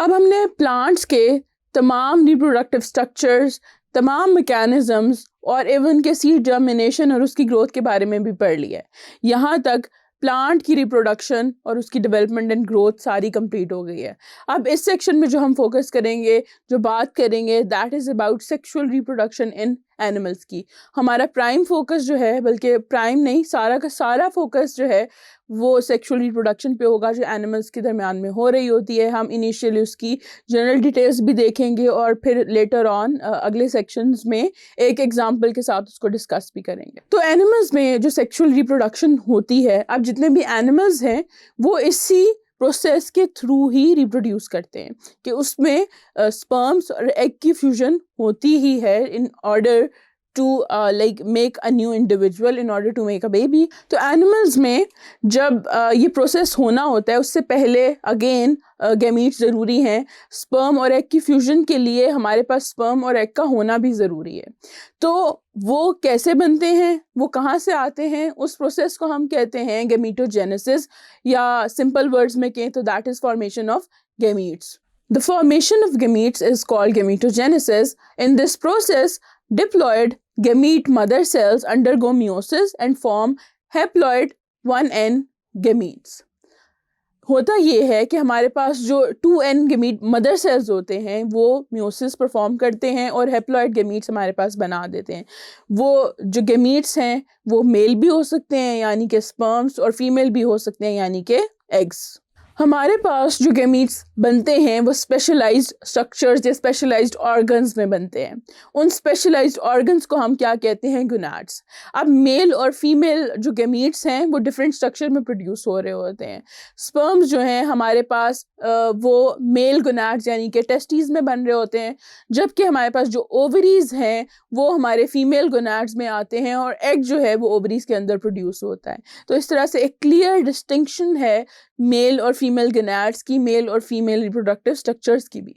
अब हमने प्लांट्स के तमाम रिप्रोडक्टिव स्ट्रक्चर्स, तमाम मैकेनिज्म्स और इवन के सीड जर्मिनेशन और उसकी ग्रोथ के बारे में भी पढ़ लिया है। यहाँ तक प्लांट की रिप्रोडक्शन और उसकी डेवलपमेंट एंड ग्रोथ सारी कंप्लीट हो गई है। अब इस सेक्शन में जो हम फोकस करेंगे, जो बात करेंगे, that is about sexual reproduction in animals की। हमारा प्राइम फोकस जो है, बल्कि प्राइम नहीं, सारा का सारा फोकस जो है वो सेक्सुअल रिप्रोडक्शन पे होगा जो एनिमल्स के दरमियान में हो रही होती है। हम इनिशियली उसकी जनरल डिटेल्स भी देखेंगे और फिर लेटर ऑन अगले सेक्शंस में एक एग्जांपल के साथ उसको डिस्कस भी करेंगे। तो एनिमल्स में जो सेक्सुअल रिप्रोडक्शन होती है, अब जितने भी एनिमल्स हैं वो इसी प्रोसेस के थ्रू ही रिप्रोड्यूस करते हैं कि उसमें स्पर्म्स और एग की फ्यूजन होती ही है in order to like make a new individual, in order to make a baby। तो एनिमल्स में जब ये प्रोसेस होना होता है उससे पहले अगेन गैमीट्स ज़रूरी हैं। स्पर्म और एग की फ्यूजन के लिए हमारे पास स्पर्म और एग का होना भी ज़रूरी है। तो वो कैसे बनते हैं, वो कहाँ से आते हैं, उस प्रोसेस को हम कहते हैं गैमीटोजेनेसिस, या सिंपल वर्ड्स में कहें तो that is formation of gametes. The formation of gametes is called gametogenesis. In this process, diploid gamete mother cells undergo meiosis and form haploid 1n gametes। होता ये है कि हमारे पास जो 2n गैमीट मदर सेल्स होते हैं वो मियोसिस परफॉर्म करते हैं और हैप्लॉइड गैमीट्स हमारे पास बना देते हैं। वो जो गैमीट्स हैं वो मेल भी हो सकते हैं यानी कि स्पर्म्स, और फीमेल भी हो सकते हैं यानी कि एग्स। हमारे पास जो गैमीट्स बनते हैं वो स्पेशलाइज्ड स्ट्रक्चर्स या स्पेशलाइज्ड ऑर्गन्स में बनते हैं। उन स्पेशलाइज्ड ऑर्गन्स को हम क्या कहते हैं, गोनाड्स। अब मेल और फीमेल जो गैमीट्स हैं वो डिफरेंट स्ट्रक्चर में प्रोड्यूस हो रहे होते हैं। स्पर्म्स जो हैं हमारे पास वो मेल गोनाड्स यानी कि टेस्टीज में बन रहे होते हैं, जबकि हमारे पास जो ओवरीज हैं वो हमारे फीमेल गोनाड्स में आते हैं और एग जो है वो ओवरीज के अंदर प्रोड्यूस होता है। तो इस तरह से एक क्लियर डिस्टिंक्शन है मेल और फीमेल गोनाड्स की, मेल और फीमेल रिप्रोडक्टिव स्ट्रक्चर्स की भी।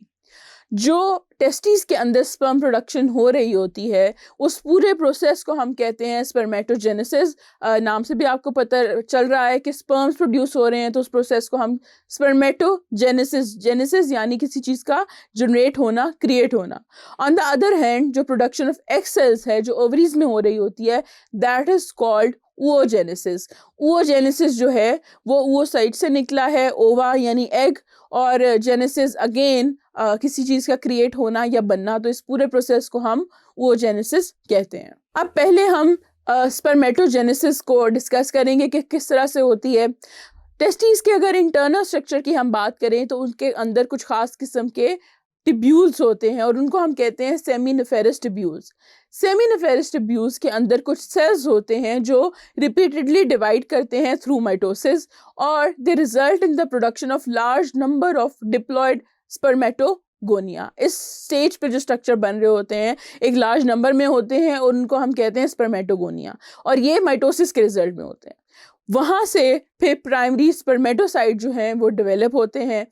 जो टेस्टिस के अंदर स्पर्म प्रोडक्शन हो रही होती है उस पूरे प्रोसेस को हम कहते हैं स्पर्मेटोजेनेसिस। नाम से भी आपको पता चल रहा है कि स्पर्म्स प्रोड्यूस हो रहे हैं, तो उस प्रोसेस को हम स्पर्मेटोजेनेसिस, जेनेसिस यानी किसी चीज़ का जनरेट होना, क्रिएट होना। ऑन द अदर हैंड जो प्रोडक्शन ऑफ एग सेल्स है जो ओवरीज में हो रही होती है, that is called oogenesis। oogenesis जो है वो oocyte से निकला है, ओवा यानी एग, और जेनेसिस अगेन किसी चीज़ का क्रिएट होना या बनना। तो इस पूरे प्रोसेस को हम oogenesis कहते हैं। अब पहले हम स्पर्मेटोजेनेसिस को डिस्कस करेंगे कि किस तरह से होती है। टेस्टिस के अगर इंटरनल स्ट्रक्चर की हम बात करें तो उनके अंदर कुछ खास किस्म के टिब्यूल्स होते हैं और उनको हम कहते हैं सेमिनिफेरस टिब्यूल्स। सेमिनिफेरस टिब्यूल्स के अंदर कुछ सेल्स होते हैं जो रिपीटेडली डिवाइड करते हैं थ्रू माइटोसिस, और they result in the production of large number of diploid spermatogonia. इस स्टेज पे जो स्ट्रक्चर बन रहे होते हैं एक लार्ज नंबर में होते हैं और उनको हम कहते हैं स्पर्मेटोगोनिया, और ये माइटोसिस के रिजल्ट में होते हैं। वहाँ से फिर प्राइमरी स्पर्मेटोसाइट जो हैं वो डेवलप होते हैं।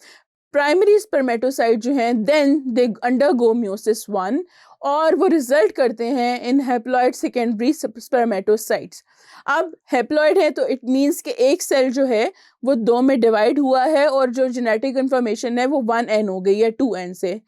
प्राइमरी स्पर्मेटोसाइट जो हैं देन दे अंडरगो मियोसिस 1 और वो रिजल्ट करते हैं इन हैप्लॉइड सेकेंडरी स्पर्मेटोसाइट्स। अब हैप्लॉइड है तो इट मीन्स कि एक सेल जो है वो 2 में डिवाइड हुआ है और जो जेनेटिक इन्फॉर्मेशन है वो 1n हो गई है 2n से।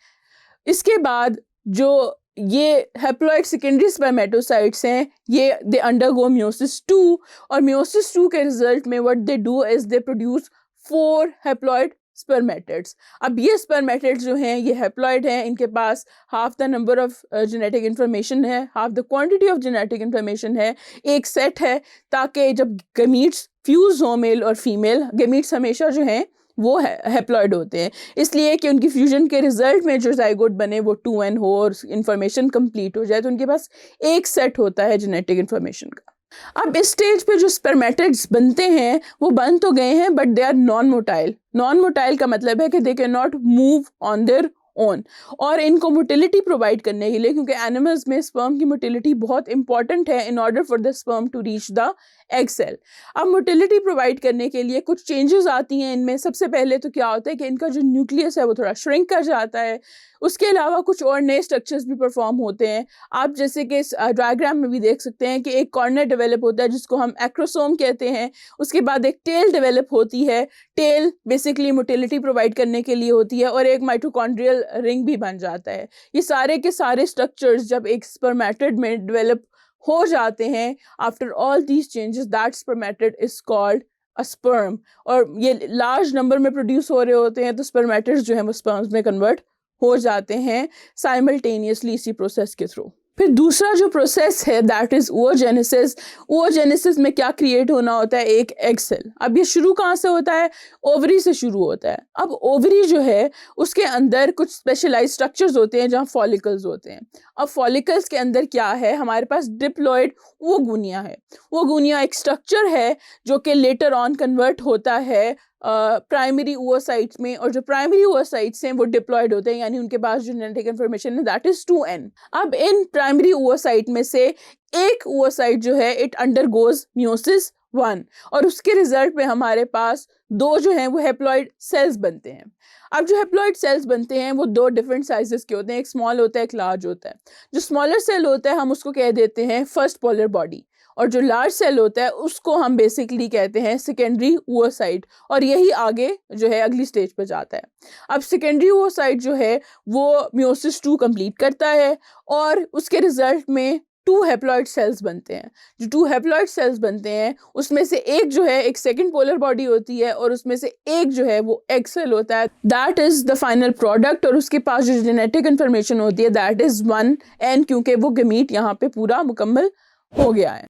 इसके बाद जो ये हैप्लॉइड सेकेंडरी स्पर्मेटोसाइट्स हैं ये दे अंडरगो मियोसिस 2, और मियोसिस 2 के रिजल्ट में what they do is they produce 4 haploid spermatids. अब ये स्पर्मेटिड्स जो हैं ये हैप्लॉइड हैं, इनके पास half the number of genetic information है, half the quantity of genetic information है, एक सेट है, ताकि जब गैमीट्स फ्यूज हो मेल और फीमेल, गैमीट्स हमेशा जो हैं वो हैप्लॉइड होते हैं इसलिए कि उनकी फ्यूजन के रिजल्ट में जो जाइगोट बने वो 2n हो और इन्फॉर्मेशन कंप्लीट हो जाए, तो उनके पास एक सेट होता है जेनेटिक इन्फॉर्मेशन का। अब इस स्टेज पे जो स्पर्मेटिड्स बनते हैं वो बन तो गए हैं but they are non motile. Non motile का मतलब है कि they can not move on their own, और इनको मोटिलिटी प्रोवाइड करने के लिए, क्योंकि एनिमल्स में स्पर्म की मोटिलिटी बहुत इंपॉर्टेंट है in order for the sperm to reach the egg cell. अब मोटिलिटी प्रोवाइड करने के लिए कुछ चेंजेस आती हैं इनमें। सबसे पहले तो क्या होता है कि इनका जो न्यूक्लियस है वो थोड़ा श्रिंक कर जाता है। उसके अलावा कुछ और नए स्ट्रक्चर्स भी परफॉर्म होते हैं। आप जैसे कि इस डायग्राम में भी देख सकते हैं कि एक कॉर्नर डेवलप होता है जिसको हम एक्रोसोम कहते हैं। उसके बाद एक टेल डेवलप होती है। टेल बेसिकली मोटिलिटी प्रोवाइड करने के लिए होती है, और एक माइटोकॉन्ड्रियल रिंग भी बन जाता है। ये सारे के सारे स्ट्रक्चर्स जब एक स्पर्मेटिड में डेवलप हो जाते हैं, after all these changes, that spermatid is called a sperm. और ये लार्ज नंबर में प्रोड्यूस हो रहे होते हैं, तो स्पर्मेटिड्स जो है वो स्पर्म्स में कन्वर्ट हो जाते हैं साइमल्टेनियसली इसी प्रोसेस के थ्रू। फिर दूसरा जो प्रोसेस है दैट इज ओजेनेसिस। ओजेनेसिस में क्या क्रिएट होना होता है? एक एग सेल। अब ये शुरू कहाँ से होता है? ओवरी से शुरू होता है। अब ओवरी जो है उसके अंदर कुछ स्पेशलाइज स्ट्रक्चर्स होते हैं जहाँ फॉलिकल्स होते हैं। अब फॉलिकल्स के अंदर क्या है? हमारे पास डिप्लॉइड ओवुनिया है। ओवुनिया एक स्ट्रक्चर है जो कि लेटर ऑन कन्वर्ट होता है प्राइमरी ओवोसाइट्स में, और जो प्राइमरी ओवोसाइट्स हैं वो डिप्लॉयड होते हैं, यानी उनके पास जो जेनेटिक इन्फॉर्मेशन है दैट इज 2n। अब इन प्राइमरी ओवोसाइट में से एक ओवोसाइट जो है इट अंडरगोज मियोसिस 1, और उसके रिजल्ट में हमारे पास दो जो हैं वो हेप्लॉइड सेल्स बनते हैं। अब जो हेप्लॉइड सेल्स बनते हैं वो दो डिफरेंट साइजेस के होते हैं, एक स्मॉल होता है एक लार्ज होता है। जो स्मॉलर सेल होता है हम उसको कह देते हैं फर्स्ट पोलर बॉडी, और जो लार्ज सेल होता है उसको हम बेसिकली कहते हैं सेकेंडरी ओवोसाइट, और यही आगे जो है अगली स्टेज पे जाता है। अब सेकेंडरी ओवोसाइट जो है वो मियोसिस 2 कंप्लीट करता है, और उसके रिजल्ट में 2 हेप्लॉइड सेल्स बनते हैं। जो 2 हेप्लॉइड सेल्स बनते हैं उसमें से एक जो है एक सेकेंड पोलर बॉडी होती है, और उसमें से एक जो है वो एग सेल होता है। That is the final product, और उसके पास जो जेनेटिक इन्फॉर्मेशन होती है दैट इज 1n, क्योंकि वो गमीट यहाँ पे पूरा मुकम्मल हो गया है।